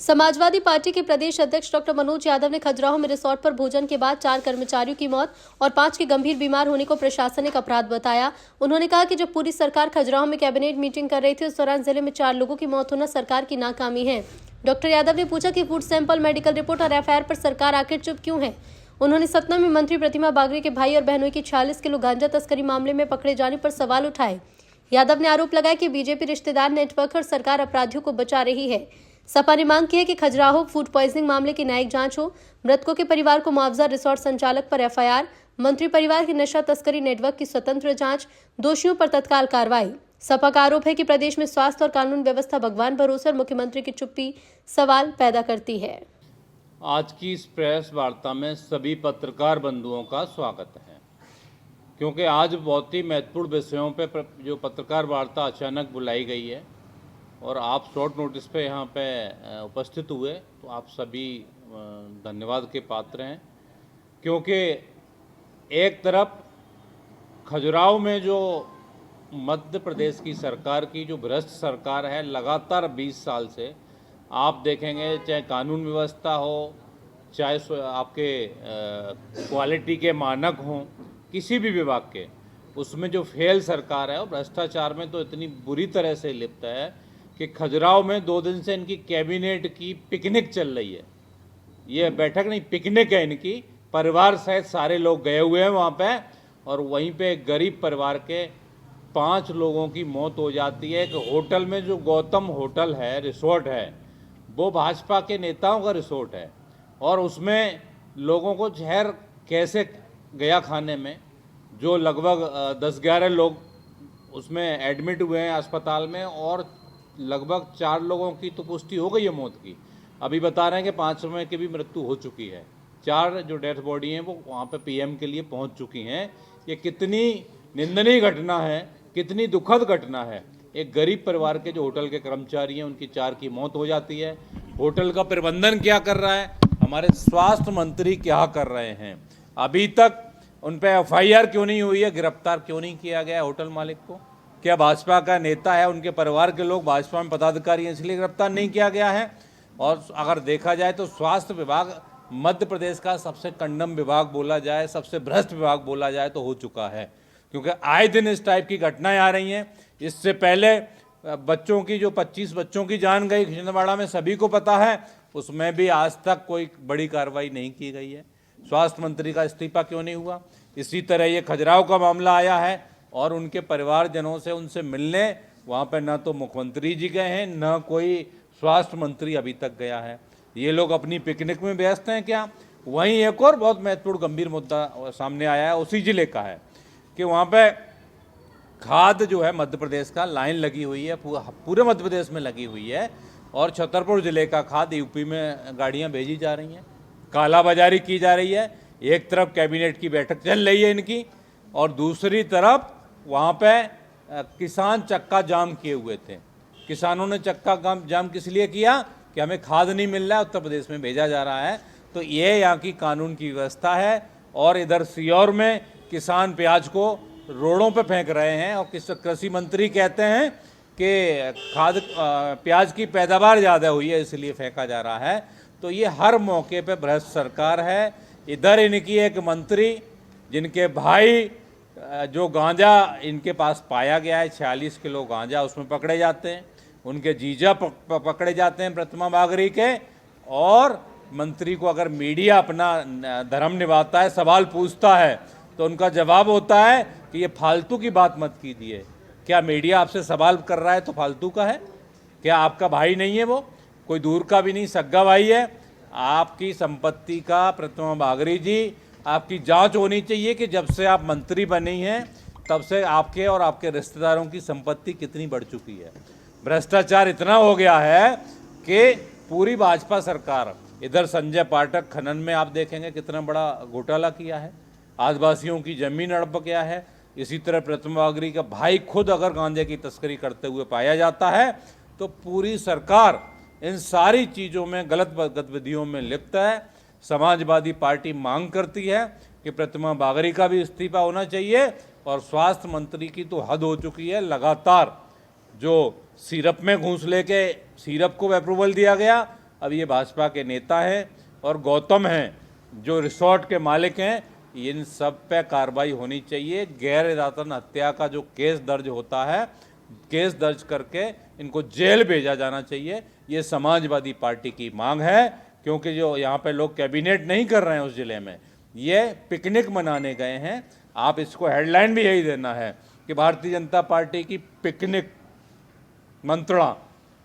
Samajwadi party के प्रदेश अध्यक्ष doctor Manoj Yadav ने खजुराहो में रिसोर्ट पर भोजन के बाद 4 कर्मचारियों की मौत और 5 के गंभीर बीमार होने को प्रशासनिक अपराध बताया। उन्होंने कहा कि जब पूरी सरकार खजुराहो में कैबिनेट मीटिंग कर रही थी उस दौरान जिले में 4 लोगों की मौत होना सरकार की नाकामी है। डॉक्टर यादव ने पूछा कि फूड सैंपल, मेडिकल रिपोर्ट और एफआईआर पर सरकार आखिर चुप क्यों है। उन्होंने सतना में मंत्री प्रतिमा बागरी के भाई और बहनों की 46 किलो गांजा तस्करी मामले में पकड़े जाने पर सवाल उठाए। यादव ने आरोप लगाया कि बीजेपी रिश्तेदार नेटवर्क और सरकार अपराधियों को बचा रही है। सपा ने मांग की है कि खजुराहो फूड पॉइजनिंग मामले की न्यायिक जांच हो, मृतकों के परिवार को मुआवजा, रिसोर्ट संचालक पर एफआईआर, मंत्री परिवार की नशा तस्करी नेटवर्क की स्वतंत्र जांच, दोषियों पर तत्काल कार्रवाई। सपा का आरोप है कि प्रदेश में स्वास्थ्य और कानून व्यवस्था भगवान भरोसे और मुख्यमंत्री की चुप्पी सवाल पैदा करती है। आज की इस प्रेस वार्ता में सभी पत्रकार बंधुओं का स्वागत है, क्योंकि आज बहुत ही महत्वपूर्ण विषयों पे जो पत्रकार वार्ता अचानक बुलाई गई है और आप शॉर्ट नोटिस पे यहाँ पे उपस्थित हुए, तो आप सभी धन्यवाद के पात्र हैं। क्योंकि एक तरफ खजुराहो में जो मध्य प्रदेश की सरकार की जो भ्रष्ट सरकार है, लगातार 20 साल से आप देखेंगे, चाहे कानून व्यवस्था हो, चाहे आपके क्वालिटी के मानक हों, किसी भी विभाग के, उसमें जो फेल सरकार है और भ्रष्टाचार में तो इतनी बुरी तरह से लिप्त है कि खजुराहो में 2 दिन से इनकी कैबिनेट की पिकनिक चल रही है। ये बैठक नहीं, पिकनिक है इनकी। परिवार सहित सारे लोग गए हुए हैं वहाँ पे, और वहीं पे एक गरीब परिवार के 5 लोगों की मौत हो जाती है। एक होटल में, जो गौतम होटल है, रिसोर्ट है, वो भाजपा के नेताओं का रिसोर्ट है, और उसमें लोगों को जहर कैसे गया खाने में, जो लगभग 10-11 लोग उसमें एडमिट हुए हैं अस्पताल में, और लगभग 4 लोगों की तो पुष्टि हो गई है मौत की। अभी बता रहे हैं कि 5 में की भी मृत्यु हो चुकी है। 4 जो डेथ बॉडी हैं वो वहाँ पे पीएम के लिए पहुँच चुकी हैं। ये कितनी निंदनीय घटना है, कितनी दुखद घटना है। एक गरीब परिवार के जो होटल के कर्मचारी हैं, उनकी 4 की मौत हो जाती है। होटल का प्रबंधन क्या कर रहा है, हमारे स्वास्थ्य मंत्री क्या कर रहे हैं, अभी तक उन पर एफआईआर क्यों नहीं हुई है, गिरफ्तार क्यों नहीं किया गया होटल मालिक को? क्या भाजपा का नेता है, उनके परिवार के लोग भाजपा में पदाधिकारी हैं, इसलिए गिरफ्तार नहीं किया गया है? और अगर देखा जाए तो स्वास्थ्य विभाग मध्य प्रदेश का सबसे कंडम विभाग बोला जाए, सबसे भ्रष्ट विभाग बोला जाए तो हो चुका है, क्योंकि आए दिन इस टाइप की घटनाएं आ रही हैं। इससे पहले बच्चों की, जो 25 बच्चों की जान गई छिंदवाड़ा में, सभी को पता है, उसमें भी आज तक कोई बड़ी कार्रवाई नहीं की गई है। स्वास्थ्य मंत्री का इस्तीफा क्यों नहीं हुआ? इसी तरह ये खजुराहो का मामला आया है और उनके परिवारजनों से, उनसे मिलने वहाँ पर न तो मुख्यमंत्री जी गए हैं, न कोई स्वास्थ्य मंत्री अभी तक गया है। ये लोग अपनी पिकनिक में व्यस्त हैं क्या? वहीं एक और बहुत महत्वपूर्ण गंभीर मुद्दा सामने आया है, उसी जिले का है, कि वहाँ पे खाद जो है मध्य प्रदेश का, लाइन लगी हुई है, पूरे मध्य प्रदेश में लगी हुई है, और छतरपुर जिले का खाद यूपी में गाड़ियाँ भेजी जा रही हैं, कालाबाजारी की जा रही है। एक तरफ कैबिनेट की बैठक चल रही है इनकी, और दूसरी तरफ वहाँ पे किसान चक्का जाम किए हुए थे। किसानों ने चक्का जाम किस लिए किया? कि हमें खाद नहीं मिल रहा है, उत्तर प्रदेश में भेजा जा रहा है। तो ये यहाँ की कानून की व्यवस्था है। और इधर सीहोर में किसान प्याज को रोडों पे फेंक रहे हैं, और कृषि मंत्री कहते हैं कि प्याज की पैदावार ज़्यादा हुई है इसलिए फेंका जा रहा है। तो ये हर मौके पे भ्रष्ट सरकार है। इधर इनकी एक मंत्री, जिनके भाई जो गांजा इनके पास पाया गया है, 46 किलो गांजा उसमें पकड़े जाते हैं, उनके जीजा पकड़े जाते हैं प्रतिमा बागरी के। और मंत्री को अगर मीडिया अपना धर्म निभाता है, सवाल पूछता है, तो उनका जवाब होता है कि ये फालतू की बात मत कीजिए। क्या मीडिया आपसे सवाल कर रहा है तो फालतू का है? क्या आपका भाई नहीं है? वो कोई दूर का भी नहीं, सगा भाई है। आपकी संपत्ति का, प्रतिमा बागरी जी, आपकी जांच होनी चाहिए कि जब से आप मंत्री बनी हैं तब से आपके और आपके रिश्तेदारों की संपत्ति कितनी बढ़ चुकी है। भ्रष्टाचार इतना हो गया है कि पूरी भाजपा सरकार, इधर संजय पाठक खनन में आप देखेंगे कितना बड़ा घोटाला किया है, आदिवासियों की जमीन हड़प गया है। इसी तरह प्रतिमा बागरी का भाई खुद अगर गांजे की तस्करी करते हुए पाया जाता है, तो पूरी सरकार इन सारी चीज़ों में, गलत गतिविधियों में लिप्त है। समाजवादी पार्टी मांग करती है कि प्रतिमा बागरी का भी इस्तीफा होना चाहिए, और स्वास्थ्य मंत्री की तो हद हो चुकी है। लगातार जो सिरप में घूस लेके सिरप को अप्रूवल दिया गया, अब ये भाजपा के नेता हैं और गौतम हैं जो रिसोर्ट के मालिक हैं, इन सब पे कार्रवाई होनी चाहिए। गैर इरादतन हत्या का जो केस दर्ज होता है, केस दर्ज करके इनको जेल भेजा जाना चाहिए। ये समाजवादी पार्टी की मांग है, क्योंकि जो यहाँ पे लोग कैबिनेट नहीं कर रहे हैं उस जिले में, ये पिकनिक मनाने गए हैं। आप इसको हेडलाइन भी यही देना है कि भारतीय जनता पार्टी की पिकनिक मंत्रणा,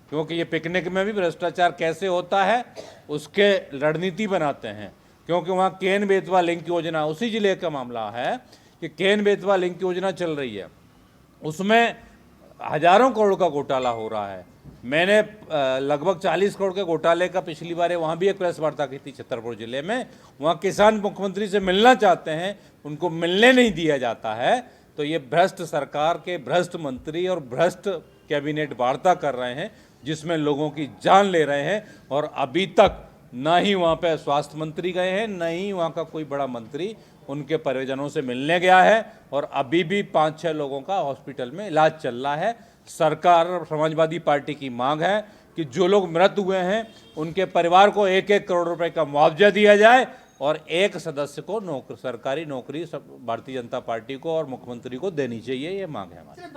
क्योंकि ये पिकनिक में भी भ्रष्टाचार कैसे होता है उसके रणनीति बनाते हैं। क्योंकि वहाँ केन बेतवा लिंक योजना, उसी जिले का मामला है कि केन बेतवा लिंक योजना चल रही है, उसमें हजारों करोड़ का घोटाला हो रहा है। मैंने लगभग 40 करोड़ के घोटाले का पिछली बार वहाँ भी एक प्रेस वार्ता की थी छतरपुर जिले में। वहाँ किसान मुख्यमंत्री से मिलना चाहते हैं, उनको मिलने नहीं दिया जाता है। तो ये भ्रष्ट सरकार के भ्रष्ट मंत्री और भ्रष्ट कैबिनेट वार्ता कर रहे हैं, जिसमें लोगों की जान ले रहे हैं। और अभी तक ना ही वहाँ पे स्वास्थ्य मंत्री गए हैं, न ही वहाँ का कोई बड़ा मंत्री उनके परिजनों से मिलने गया है। और अभी भी 5-6 लोगों का हॉस्पिटल में इलाज चल रहा है। सरकार और समाजवादी पार्टी की मांग है कि जो लोग मृत हुए हैं उनके परिवार को 1-1 करोड़ रुपए का मुआवजा दिया जाए और एक सदस्य को सरकारी नौकरी भारतीय जनता पार्टी को और मुख्यमंत्री को देनी चाहिए। ये मांग है हमारी।